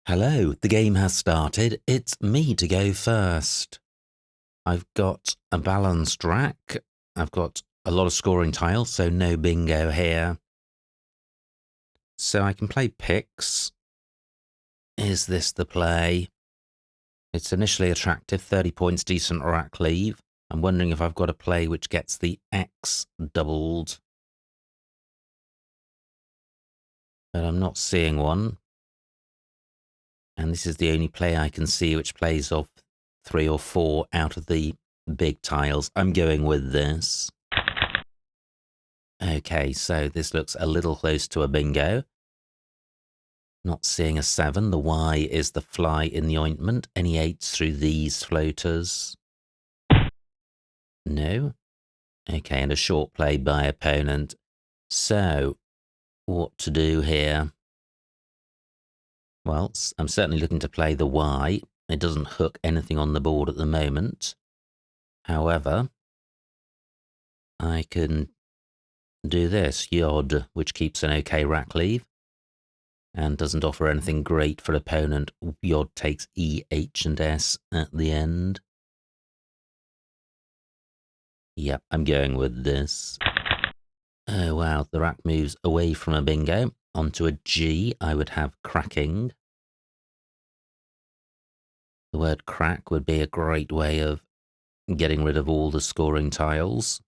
Hello, the game has started. It's me to go first. I've got a balanced rack. I've got a lot of scoring tiles, so no bingo here. So I can play picks. Is this the play? It's initially attractive, 30 points, decent rack leave. I'm wondering if I've got a play which gets the X doubled. But I'm not seeing one. And this is the only play I can see which plays off 3 or 4 out of the big tiles. I'm going with this. Okay, so this looks a little close to a bingo. Not seeing a 7. The Y is the fly in the ointment. Any 8s through these floaters? No. Okay, and a short play by opponent. So, what to do here? Well, I'm certainly looking to play the Y. It doesn't hook anything on the board at the moment. However, I can do this, Yod, which keeps an okay rack leave and doesn't offer anything great for opponent. Yod takes E, H, and S at the end. Yep, I'm going with this. Oh, wow, the rack moves away from a bingo onto a G. I would have cracking. The word crack would be a great way of getting rid of all the scoring tiles.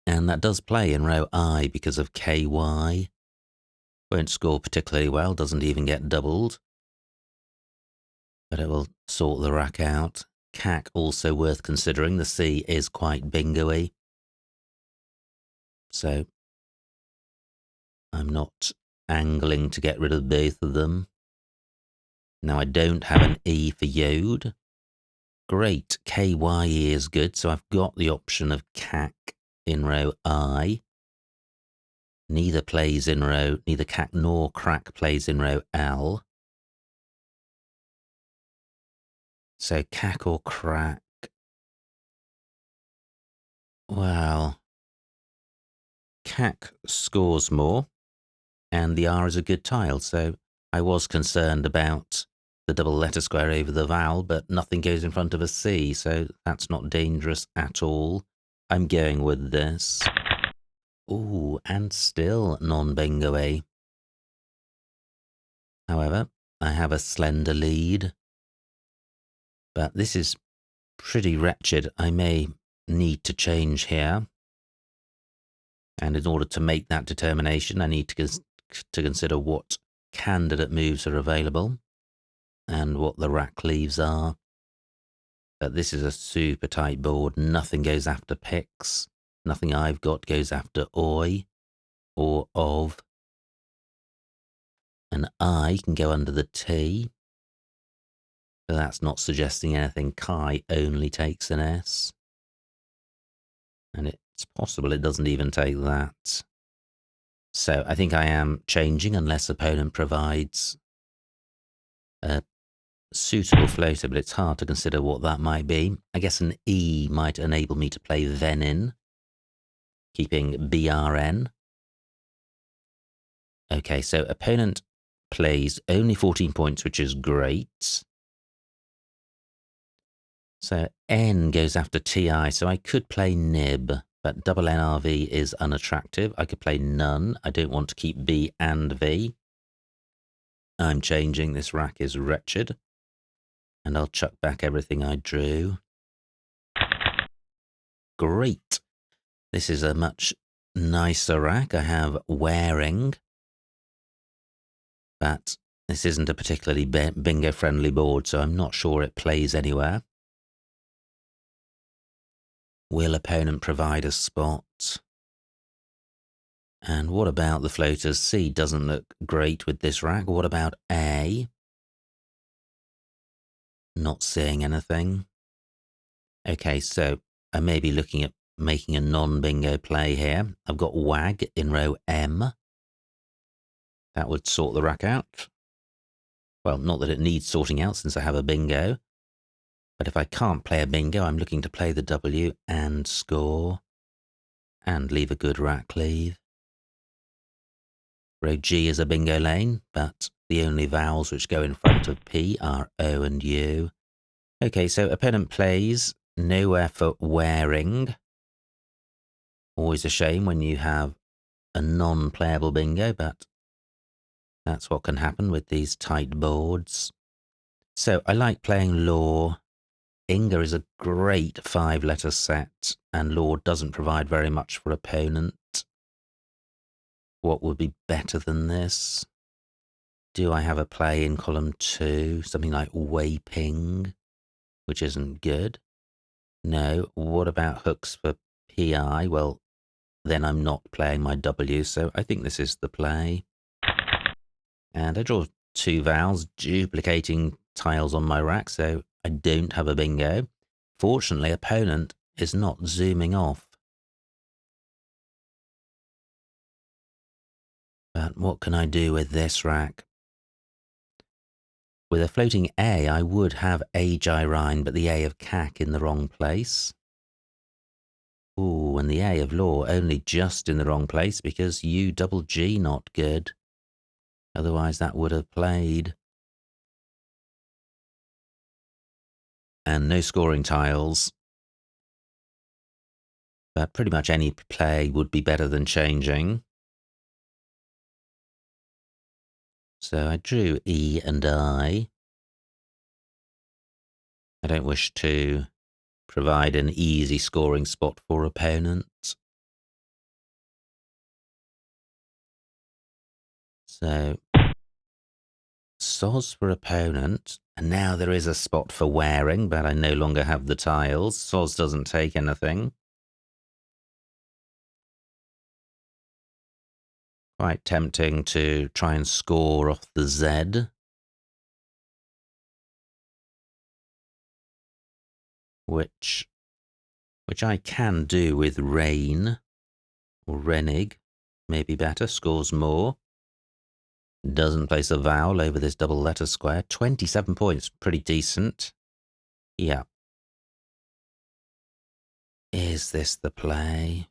And that does play in row I because of KY. Won't score particularly well, doesn't even get doubled. But it will sort the rack out. CAC also worth considering. The C is quite bingo-y. So I'm not angling to get rid of both of them. Now I don't have an E for Yod. Great, KYE is good, so I've got the option of CAC in row I. Neither CAC nor crack plays in row L. So CAC or crack. Well, CAC scores more, and the R is a good tile, so I was concerned about the double letter square over the vowel, but nothing goes in front of a C, so that's not dangerous at all. I'm going with this. Ooh, and still non-bingo-y. However, I have a slender lead, but this is pretty wretched. I may need to change here. And in order to make that determination, I need to consider what candidate moves are available and what the rack leaves are. But this is a super tight board. Nothing goes after picks. Nothing I've got goes after oi or of. An I can go under the T. So that's not suggesting anything. Chi only takes an S. And it's possible it doesn't even take that. So I think I am changing unless opponent provides a suitable floater, but it's hard to consider what that might be. I guess an E might enable me to play Venin, keeping BRN. Okay, so opponent plays only 14 points, which is great. So N goes after TI, so I could play Nib, but double NRV is unattractive. I could play none. I don't want to keep B and V. I'm changing. This rack is wretched. And I'll chuck back everything I drew. Great. This is a much nicer rack. I have wearing. But this isn't a particularly bingo-friendly board, so I'm not sure it plays anywhere. Will opponent provide a spot? And what about the floaters? C doesn't look great with this rack. What about A? Not seeing anything. Okay, so I may be looking at making a non-bingo play here. I've got WAG in row M. That would sort the rack out. Well, not that it needs sorting out since I have a bingo. But if I can't play a bingo, I'm looking to play the W and score. And leave a good rack leave. Row G is a bingo lane, but The only vowels which go in front of P are O and U. Okay, so opponent plays nowhere for wearing. Always a shame when you have a non-playable bingo, but that's what can happen with these tight boards. So I like playing law. Inga is a great 5-letter set, and law doesn't provide very much for opponent. What would be better than this? Do I have a play in column 2? Something like waping, which isn't good. No. What about hooks for PI? Well, then I'm not playing my W, so I think this is the play. And I draw 2 vowels, duplicating tiles on my rack, so I don't have a bingo. Fortunately, opponent is not zooming off. But what can I do with this rack? With a floating A, I would have A gyrine, but the A of cack in the wrong place. Ooh, and the A of law only just in the wrong place because U double G not good. Otherwise that would have played. And no scoring tiles. But pretty much any play would be better than changing. So I drew E and I. I don't wish to provide an easy scoring spot for opponents. So soz for opponent, and now there is a spot for wearing, but I no longer have the tiles. Soz doesn't take anything. Quite tempting to try and score off the Z. Which I can do with rain or renig. Maybe better, scores more. Doesn't place a vowel over this double letter square. 27 points, pretty decent. Yeah. Is this the play?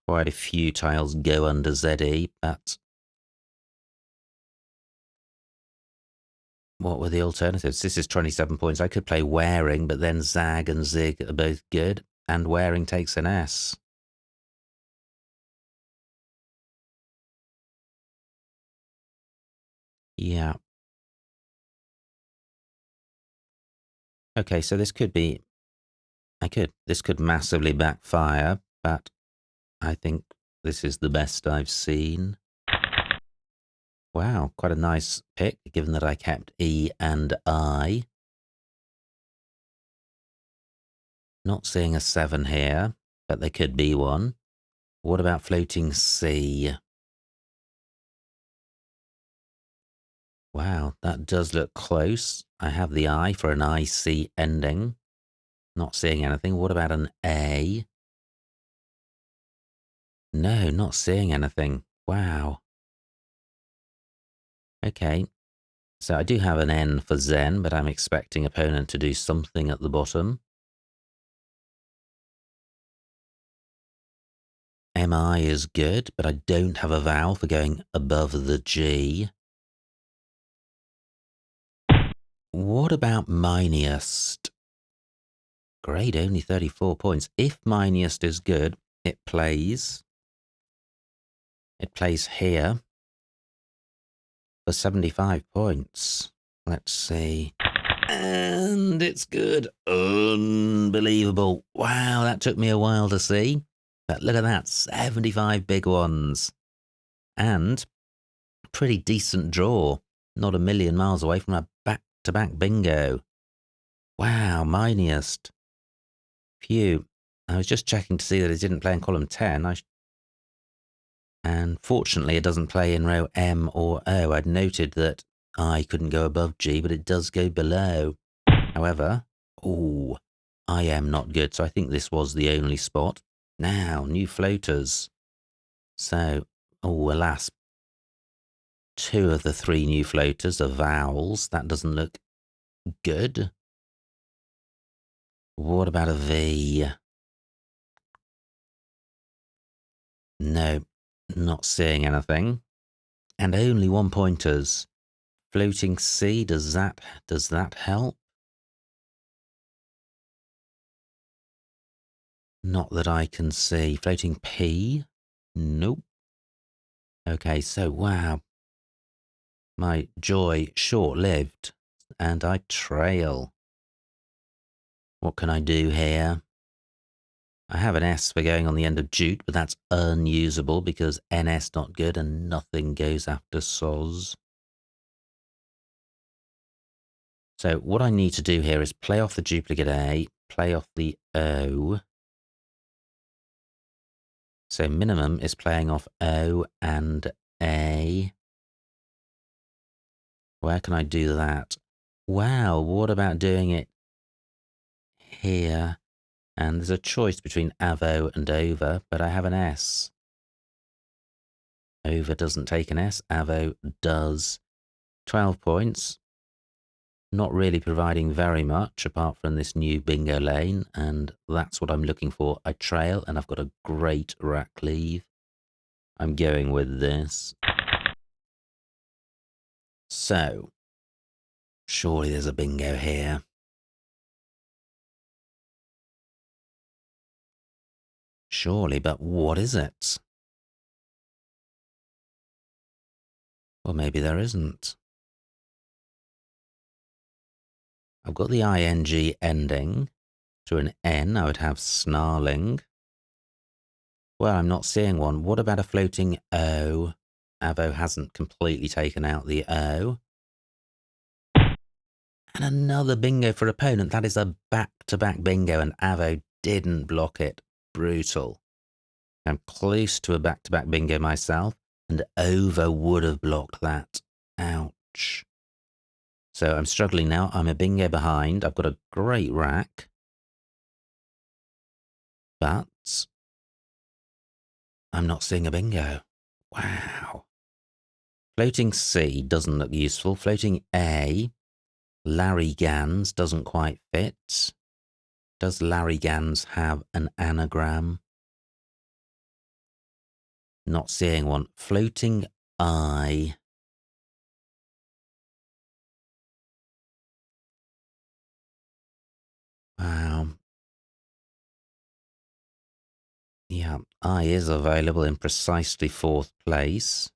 Quite a few tiles go under ZE, but what were the alternatives? This is 27 points. I could play wearing, but then zag and zig are both good, and wearing takes an S. Yeah. Okay, so this could be... This could massively backfire, but I think this is the best I've seen. Wow, quite a nice pick, given that I kept E and I. Not seeing a 7 here, but there could be one. What about floating C? Wow, that does look close. I have the I for an IC ending. Not seeing anything. What about an A? No, not seeing anything. Wow. Okay, so I do have an N for Zen, but I'm expecting opponent to do something at the bottom. MI is good, but I don't have a vowel for going above the G. What about miniest? Grade only 34 points. If miniest is good, it plays. It plays here for 75 points. Let's see. And it's good. Unbelievable. Wow, that took me a while to see. But look at that, 75 big ones. And pretty decent draw. Not a million miles away from a back-to-back bingo. Wow, miniest. Phew. I was just checking to see that it didn't play in column 10. And fortunately, it doesn't play in row M or O. I'd noted that I couldn't go above G, but it does go below. However, ooh, I am not good, so I think this was the only spot. Now, new floaters. So, oh, alas, 2 of the 3 new floaters are vowels. That doesn't look good. What about a V? No, not seeing anything. And only 1 pointers. Floating C, does that help? Not that I can see. Floating P? Nope. Okay, so wow. My joy short-lived, and I trail. What can I do here? I have an S for going on the end of jute, but that's unusable because NS not good and nothing goes after soz. So what I need to do here is play off the duplicate A, play off the O. So minimum is playing off O and A. Where can I do that? Wow, what about doing it here? And there's a choice between avo and over, but I have an S. Over doesn't take an S, avo does. 12 points. Not really providing very much apart from this new bingo lane, and that's what I'm looking for. I trail, and I've got a great rack cleave. I'm going with this. So, surely there's a bingo here. Surely, but what is it? Well, maybe there isn't. I've got the ing ending. To an N, I would have snarling. Well, I'm not seeing one. What about a floating O? Avo hasn't completely taken out the O. And another bingo for opponent. That is a back-to-back bingo, and Avo didn't block it. Brutal. I'm close to a back-to-back bingo myself, and Over would have blocked that. Ouch. So I'm struggling now. I'm a bingo behind. I've got a great rack. But I'm not seeing a bingo. Wow. Floating C doesn't look useful. Floating A, Larry Gans doesn't quite fit. Does Larry Gans have an anagram? Not seeing one. Floating I. Wow. Yeah, I is available in precisely 4th place.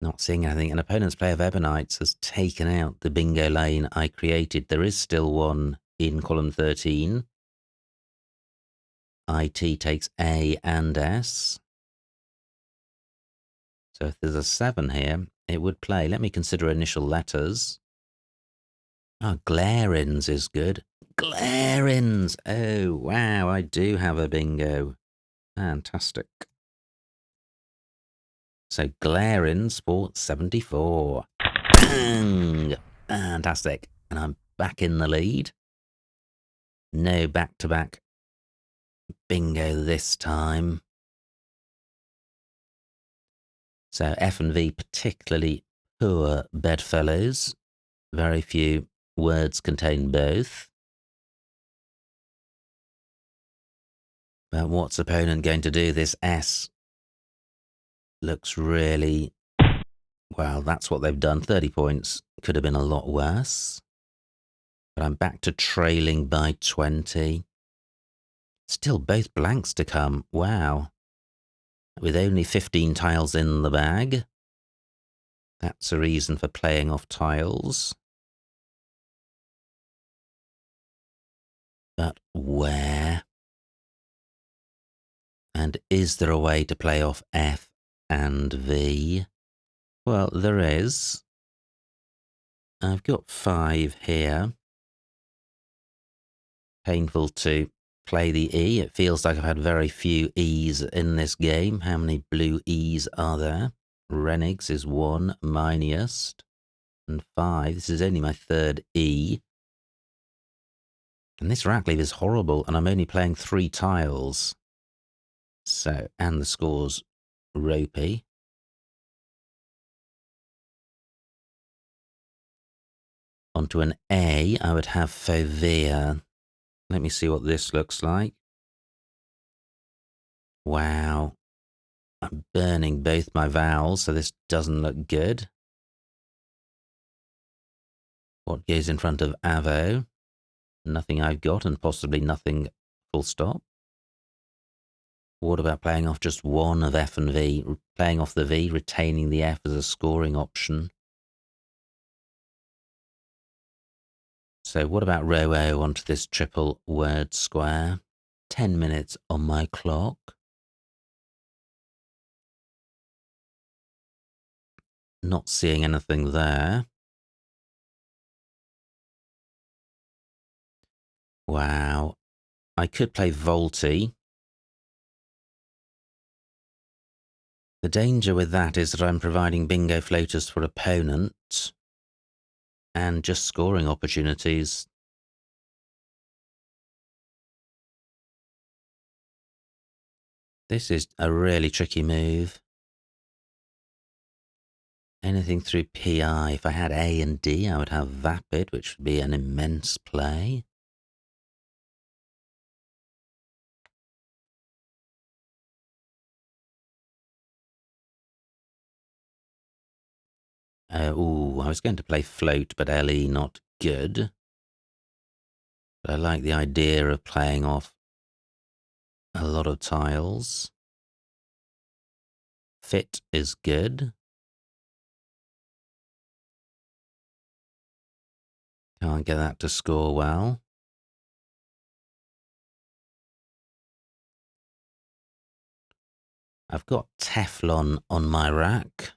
Not seeing anything. An opponent's play of Ebonites has taken out the bingo lane I created. There is still one in column 13. IT takes A and S. So if there's a 7 here, it would play. Let me consider initial letters. Oh, Glarins is good. Glarins! Oh, wow, I do have a bingo. Fantastic. So Glarins for 74. Bang! Fantastic. And I'm back in the lead. No back-to-back bingo this time. So F and V particularly poor bedfellows. Very few words contain both. But what's opponent going to do? This S looks really... Well, that's what they've done. 30 points. Could have been a lot worse. But I'm back to trailing by 20. Still both blanks to come. Wow. With only 15 tiles in the bag. That's a reason for playing off tiles. But where? And is there a way to play off F and V? Well, there is. I've got 5 here. Painful to play the E. It feels like I've had very few E's in this game. How many blue E's are there? Rennigs is 1, Miniest, and 5. This is only my 3rd E. And this rack leave is horrible, and I'm only playing 3 tiles. So, and the score's ropey. Onto an A, I would have Fovea. Let me see what this looks like. Wow. I'm burning both my vowels, so this doesn't look good. What goes in front of avo? Nothing I've got, and possibly nothing full stop. What about playing off just one of F and V? Playing off the V, retaining the F as a scoring option. So what about row O onto this triple word square? 10 minutes on my clock. Not seeing anything there. Wow. I could play Volti. The danger with that is that I'm providing bingo floaters for opponents and just scoring opportunities. This is a really tricky move. Anything through PI. If I had A and D, I would have Vapid, which would be an immense play. Ooh, I was going to play Float, but LE not good. But I like the idea of playing off a lot of tiles. Fit is good. Can't get that to score well. I've got Teflon on my rack.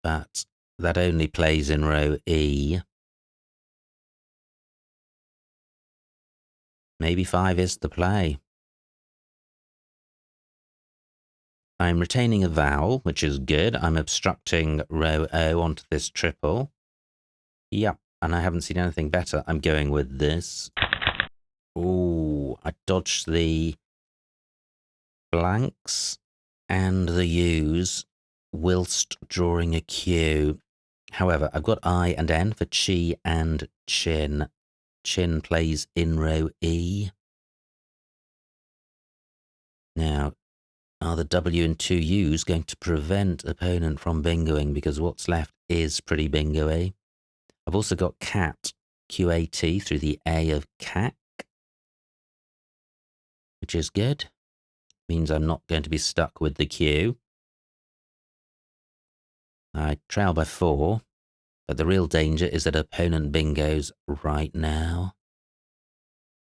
But that only plays in row E. Maybe 5 is the play. I'm retaining a vowel, which is good. I'm obstructing row O onto this triple. Yep, and I haven't seen anything better. I'm going with this. Ooh, I dodged the blanks and the U's whilst drawing a Q. However, I've got I and N for Chi and Chin. Chin plays in row E. Now, are the W and 2 U's going to prevent opponent from bingoing, because what's left is pretty bingo-y? I've also got cat, QAT, through the A of cat, which is good. Means I'm not going to be stuck with the Q. I trail by 4, but the real danger is that opponent bingos right now.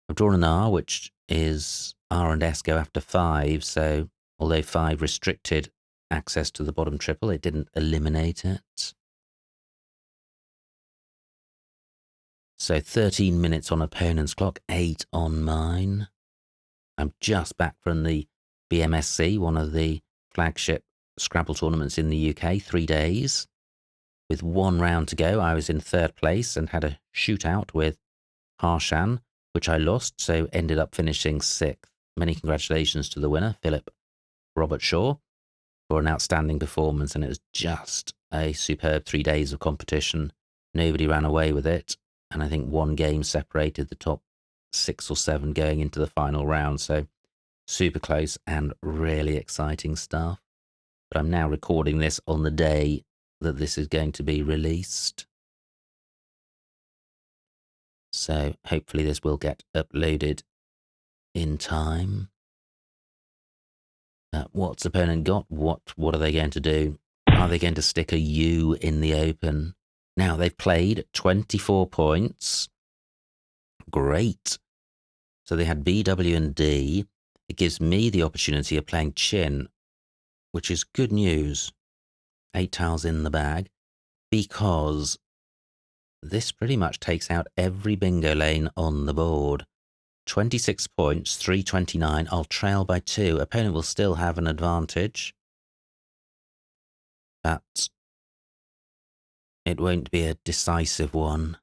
I've drawn an R, which is R and S go after 5, so although 5 restricted access to the bottom triple, it didn't eliminate it. So 13 minutes on opponent's clock, 8 on mine. I'm just back from the BMSC, one of the flagship Scrabble tournaments in the UK, 3 days. With 1 round to go, I was in 3rd place and had a shootout with Harshan, which I lost, so ended up finishing 6th. Many congratulations to the winner, Philip Robert Shaw, for an outstanding performance, and it was just a superb 3 days of competition. Nobody ran away with it, and I think 1 game separated the top 6 or 7 going into the final round, so super close and really exciting stuff. But I'm now recording this on the day that this is going to be released. So hopefully this will get uploaded in time. What's opponent got? What are they going to do? Are they going to stick a U in the open? Now, they've played 24 points. Great. So they had B, W, and D. It gives me the opportunity of playing Chin, which is good news. 8 tiles in the bag, because this pretty much takes out every bingo lane on the board. 26 points, 329. I'll trail by 2. Opponent will still have an advantage, but it won't be a decisive one.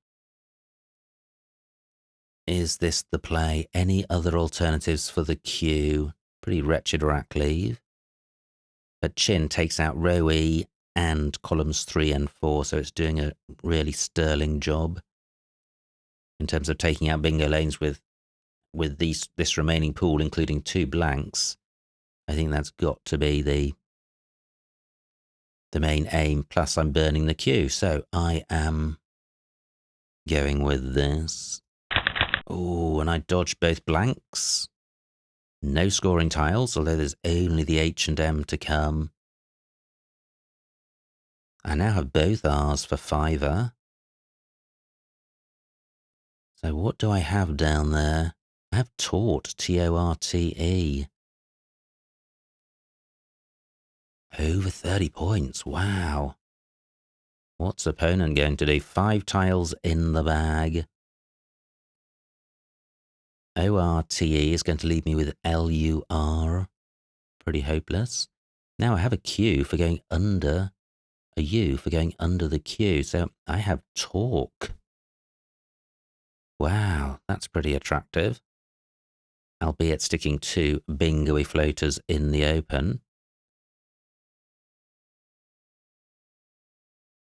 Is this the play? Any other alternatives for the Q? Pretty wretched rack leave. But Chin takes out row E and columns 3 and 4, so it's doing a really sterling job in terms of taking out bingo lanes with with this remaining pool, including 2 blanks, I think that's got to be the main aim. Plus, I'm burning the queue, so I am going with this. Oh, and I dodged both blanks. No scoring tiles, although there's only the H and M to come. I now have both R's for fiver. So what do I have down there? I have taught, T-O-R-T-E. Over 30 points, wow. What's opponent going to do? 5 tiles in the bag. O-R-T-E is going to leave me with L-U-R. Pretty hopeless. Now I have a Q for going under, a U for going under the Q. So I have talk. Wow, that's pretty attractive. Albeit sticking 2 bingo-y floaters in the open.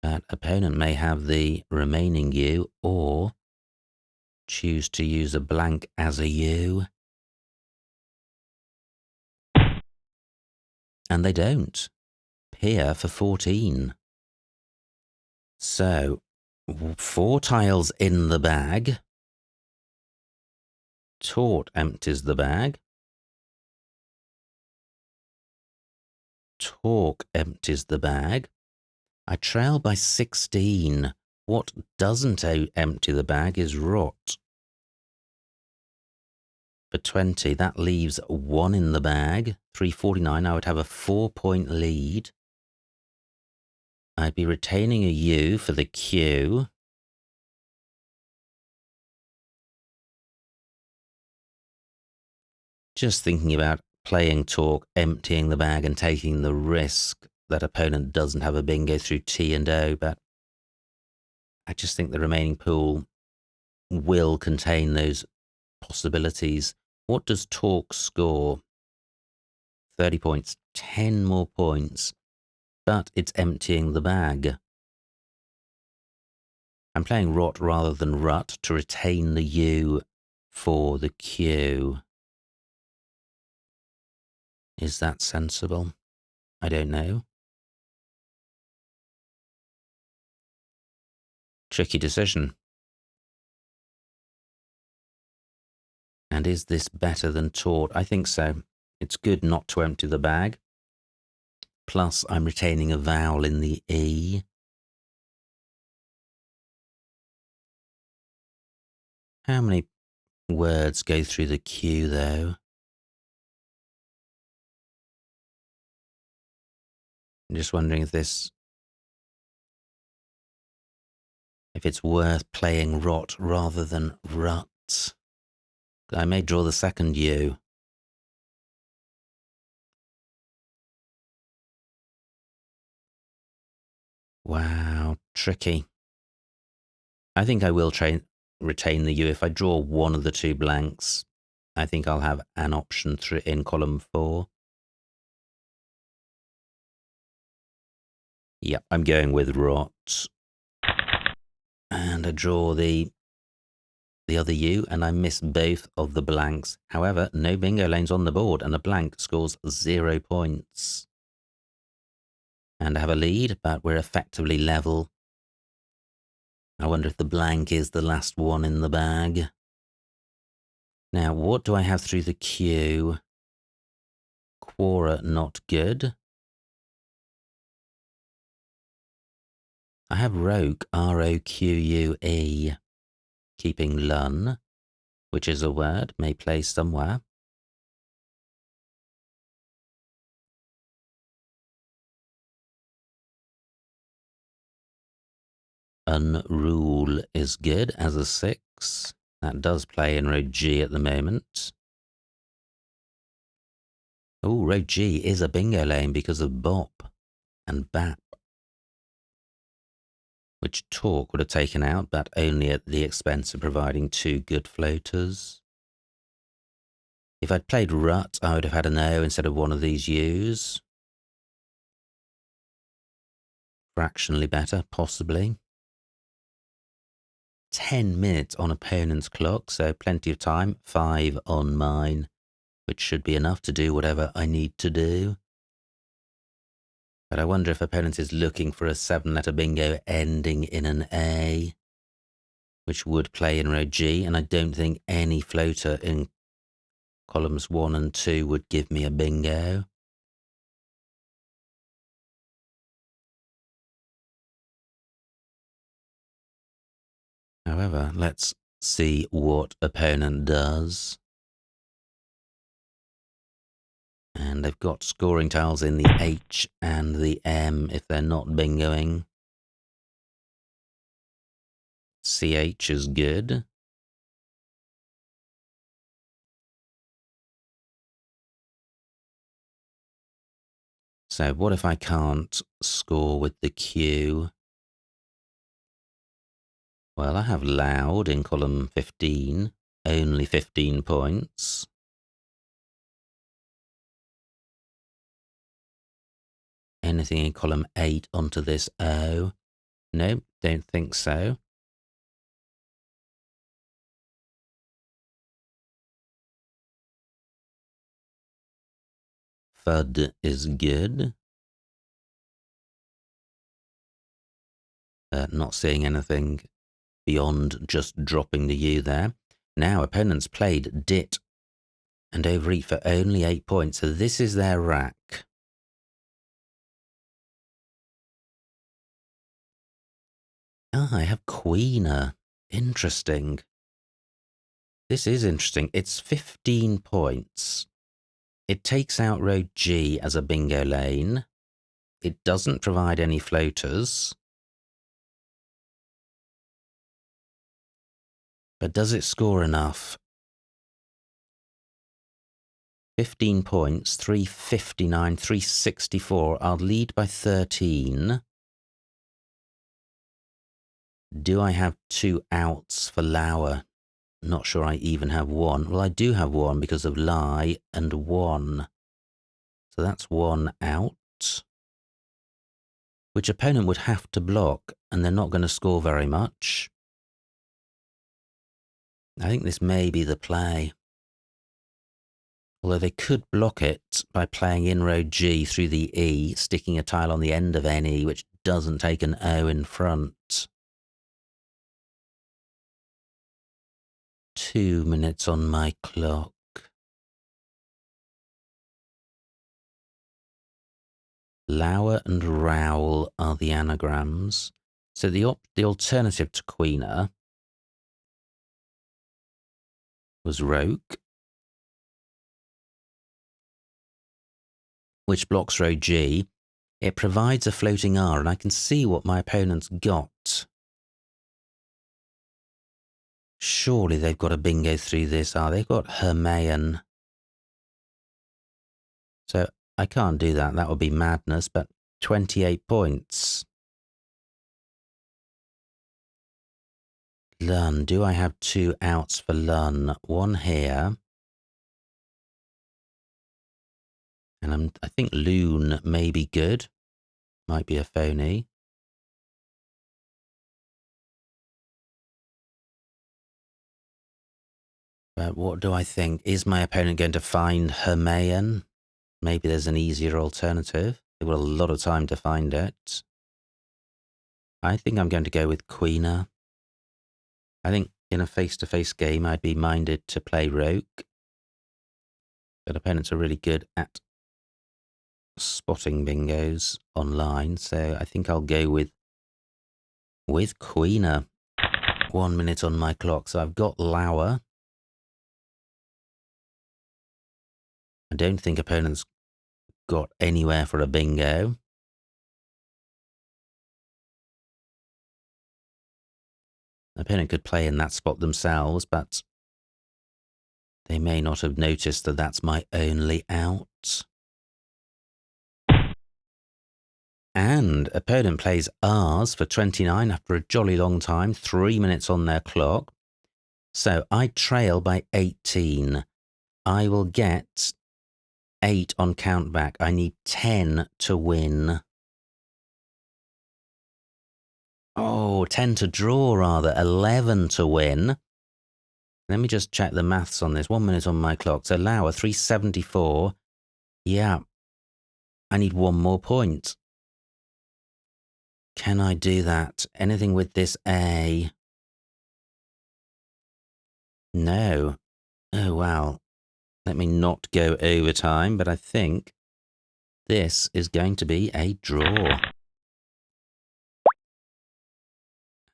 But opponent may have the remaining U or choose to use a blank as a U. And they don't. Peer for 14. So, 4 tiles in the bag. Taught empties the bag. Talk empties the bag. I trail by 16. What doesn't empty the bag is rot. For 20, that leaves 1 in the bag. 349, I would have a 4-point lead. I'd be retaining a U for the Q. Just thinking about playing talk, emptying the bag and taking the risk that opponent doesn't have a bingo through T and O, but I just think the remaining pool will contain those possibilities. What does talk score? 30 points, 10 more points, but it's emptying the bag. I'm playing rot rather than rut to retain the U for the Q. Is that sensible? I don't know. Tricky decision. And is this better than taught? I think so. It's good not to empty the bag. Plus, I'm retaining a vowel in the E. How many words go through the Q, though? I'm just wondering if it's worth playing rot rather than rut. I may draw the second U. Wow, tricky. I think I will retain the U. If I draw one of the 2 blanks, I think I'll have an option in column 4. Yep, I'm going with rot. And I draw the other U, and I miss both of the blanks. However, no bingo lanes on the board, and a blank scores 0 points. And I have a lead, but we're effectively level. I wonder if the blank is the last one in the bag. Now, what do I have through the Q? Quora, not good. I have roque, R-O-Q-U-E, keeping lun, which is a word, may play somewhere. Unrule is good as a 6. That does play in row G at the moment. Oh, row G is a bingo lane because of bop and bap, which talk would have taken out, but only at the expense of providing 2 good floaters. If I'd played rut, I would have had an O instead of one of these U's. Fractionally better, possibly. 10 minutes on opponent's clock, so plenty of time. 5 on mine, which should be enough to do whatever I need to do. But I wonder if opponent is looking for a 7-letter bingo ending in an A, which would play in row G, and I don't think any floater in columns 1 and 2 would give me a bingo. However, let's see what opponent does. And they've got scoring tiles in the H and the M if they're not bingoing. CH is good. So what if I can't score with the Q? Well, I have loud in column 15, only 15 points. Anything in column 8 onto this O? No, don't think so. FUD is good. Not seeing anything beyond just dropping the U there. Now opponents played DIT and overeat for only 8 points, so this is their rack. Ah, I have Queener. Interesting. This is interesting. It's 15 points. It takes out row G as a bingo lane. It doesn't provide any floaters. But does it score enough? 15 points, 359, 364. I'll lead by 13. Do I have 2 outs for Lauer? Not sure I even have 1. Well, I do have 1 because of lie and 1. So that's 1 out, which opponent would have to block, and they're not going to score very much. I think this may be the play. Although they could block it by playing in row G through the E, sticking a tile on the end of any, which doesn't take an O in front. 2 minutes on my clock. Lauer and Rowell are the anagrams. So the alternative to Queener was Roke, which blocks row G. It provides a floating R, and I can see what my opponent's got. Surely they've got a bingo through this R. They've got Hermaean. So I can't do that. That would be madness, but 28 points. Lun. Do I have 2 outs for Lun? 1 here. And I think Loon may be good. Might be a phony. But what do I think? Is my opponent going to find Hermaean? Maybe there's an easier alternative. They've got a lot of time to find it. I think I'm going to go with Queener. I think in a face-to-face game, I'd be minded to play Roke. But opponents are really good at spotting bingos online, so I think I'll go with Queener. 1 minute on my clock, so I've got Lauer. I don't think opponents got anywhere for a bingo. Opponent could play in that spot themselves, but they may not have noticed that that's my only out. And opponent plays R's for 29 after a jolly long time, 3 minutes on their clock. So I trail by 18. I will get 8 on countback. I need 10 to win. Oh, or 10 to draw rather, 11 to win. Let me just check the maths on this. 1 minute on my clock. So Lauer, 374. Yeah. I need one more point. Can I do that? Anything with this A? No. Oh, wow. Let me not go overtime, but I think this is going to be a draw.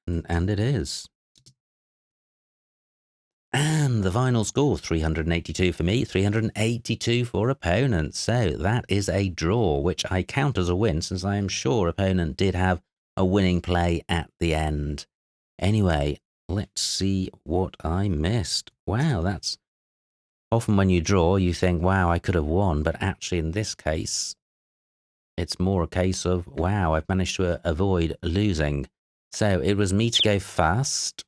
And it is. And the final score, 382 for me, 382 for opponent. So that is a draw, which I count as a win, since I am sure opponent did have a winning play at the end. Anyway, let's see what I missed. Wow, that's... Often when you draw, you think, wow, I could have won. But actually, in this case, it's more a case of, wow, I've managed to avoid losing. So it was me to go fast.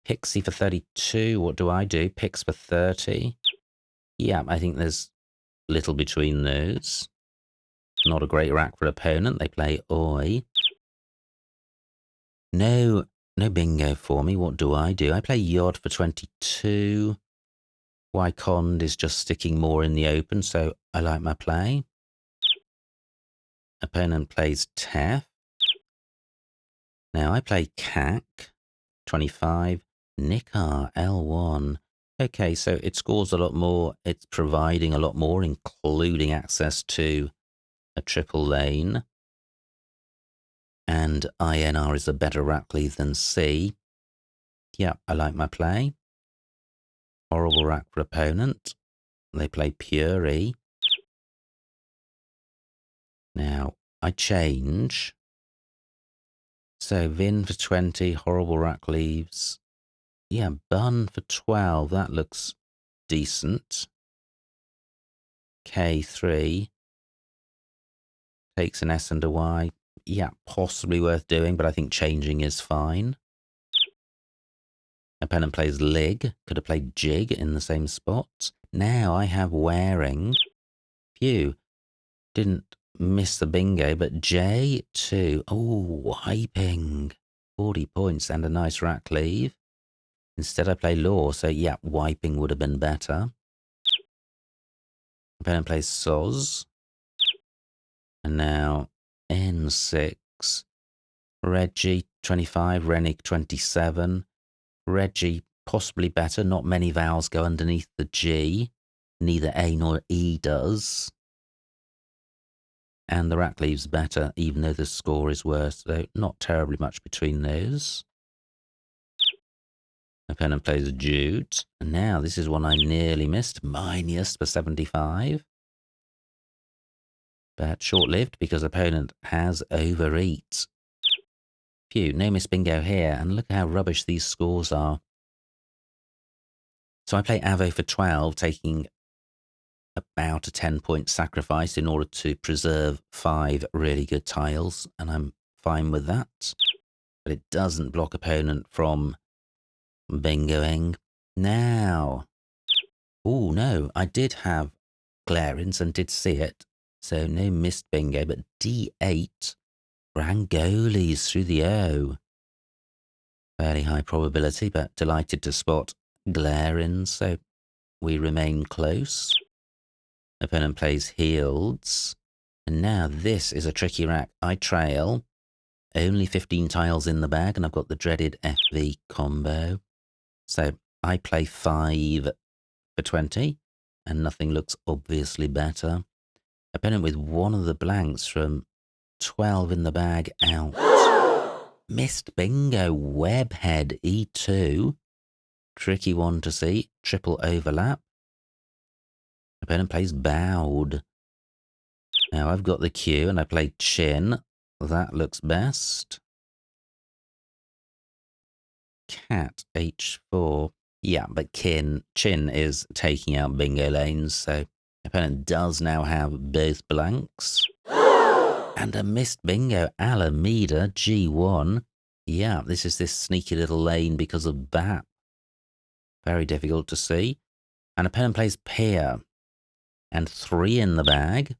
Pixie for 32. What do I do? Pix for 30. Yeah, I think there's little between those. Not a great rack for opponent. They play Oi. No bingo for me. What do? I play Yod for 22. Wycond is just sticking more in the open, so I like my play. Opponent plays Tef. Now I play Cac. 25. Nickar, L1. Okay, so it scores a lot more. It's providing a lot more, including access to a triple lane. And INR is a better rack lead than C. Yeah, I like my play. Horrible rack for opponent. They play pure E. Now, I change. So Vin for 20, horrible rack leaves. Yeah, Bun for 12, that looks decent. K3 takes an S and a Y. Yeah, possibly worth doing, but I think changing is fine. Opponent plays Lig. Could have played Jig in the same spot. Now I have Wearing. Phew. Didn't miss the bingo, but J2. Oh, wiping. 40 points and a nice rack leave. Instead I play Law, so yeah, wiping would have been better. Opponent plays Soz. And now N6. Reggie, 25. Rennick, 27. Reggie, possibly better. Not many vowels go underneath the G. Neither A nor E does. And the rack leaves better, even though the score is worse. So not terribly much between those. Opponent plays Jude. And now this is one I nearly missed. Miniest for 75. But short-lived because opponent has overeat. Phew, no miss bingo here. And look how rubbish these scores are. So I play Avo for 12, taking about a 10-point sacrifice in order to preserve 5 really good tiles. And I'm fine with that. But it doesn't block opponent from bingoing. Now, oh no, I did have Clarence and did see it. So no missed bingo, but D8 for Angolis through the O. Fairly high probability, but delighted to spot Glarin, so we remain close. Opponent plays Healds. And now this is a tricky rack. I trail. Only 15 tiles in the bag, and I've got the dreaded FV combo. So I play 5 for 20, and nothing looks obviously better. Opponent with one of the blanks from 12 in the bag out. Missed bingo, Webhead E2. Tricky one to see. Triple overlap. Opponent plays Bowed. Now I've got the Q and I play Chin. That looks best. Cat H4. Yeah, but Chin is taking out bingo lanes, so opponent does now have both blanks. And a missed bingo, Alameda G1. Yeah, this is this sneaky little lane because of BAP. Very difficult to see. And opponent plays Pair. And 3 in the bag.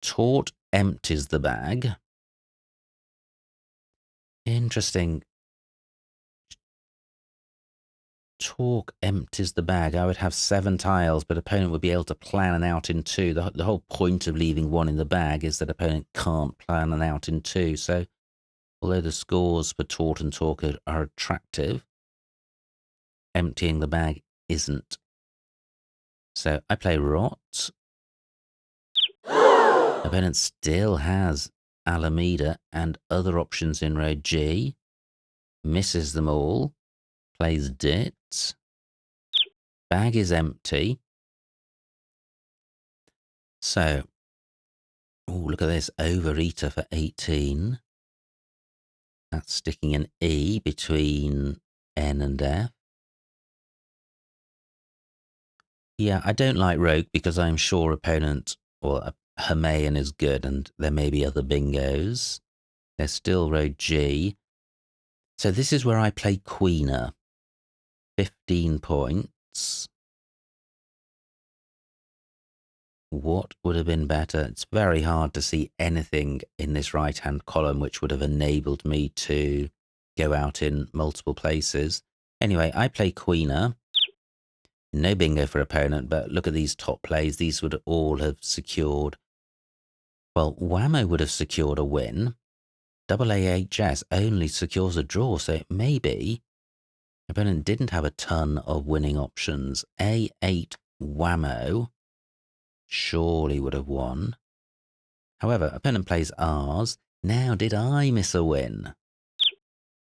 Taunt empties the bag. Interesting. Talk empties the bag. I would have 7 tiles, but opponent would be able to plan an out in 2. The whole point of leaving 1 in the bag is that opponent can't plan an out in 2. So, although the scores for Taught and Talk are attractive, emptying the bag isn't. So, I play Rot. Opponent still has Alameda and other options in row G. Misses them all. Plays Dit. Bag is empty. So, look at this. Overeater for 18. That's sticking an E between N and F. Yeah, I don't like Rogue because I'm sure opponent or Hermaean is good and there may be other bingos. There's still row G. So this is where I play Queener. 15 points. What would have been better? It's very hard to see anything in this right-hand column which would have enabled me to go out in multiple places. Anyway, I play Queener. No bingo for opponent, but look at these top plays. These would all have secured. Well, Whammo would have secured a win. Double AHS only secures a draw, so maybe opponent didn't have a ton of winning options. A8 Whammo surely would have won. However, opponent plays Rs. Now, did I miss a win?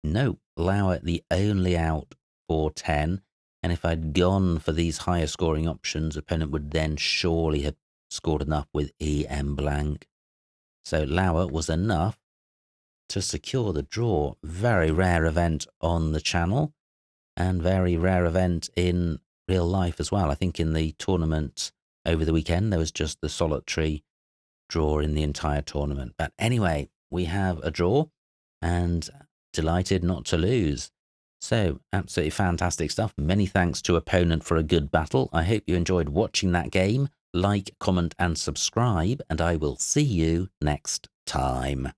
No, Lauer the only out for 10. And if I'd gone for these higher scoring options, opponent would then surely have scored enough with EM blank. So Lauer was enough to secure the draw. Very rare event on the channel and very rare event in real life as well. I think in the tournament over the weekend, there was just the solitary draw in the entire tournament. But anyway, we have a draw and delighted not to lose. So, absolutely fantastic stuff. Many thanks to opponent for a good battle. I hope you enjoyed watching that game. Like, comment, and subscribe, and I will see you next time.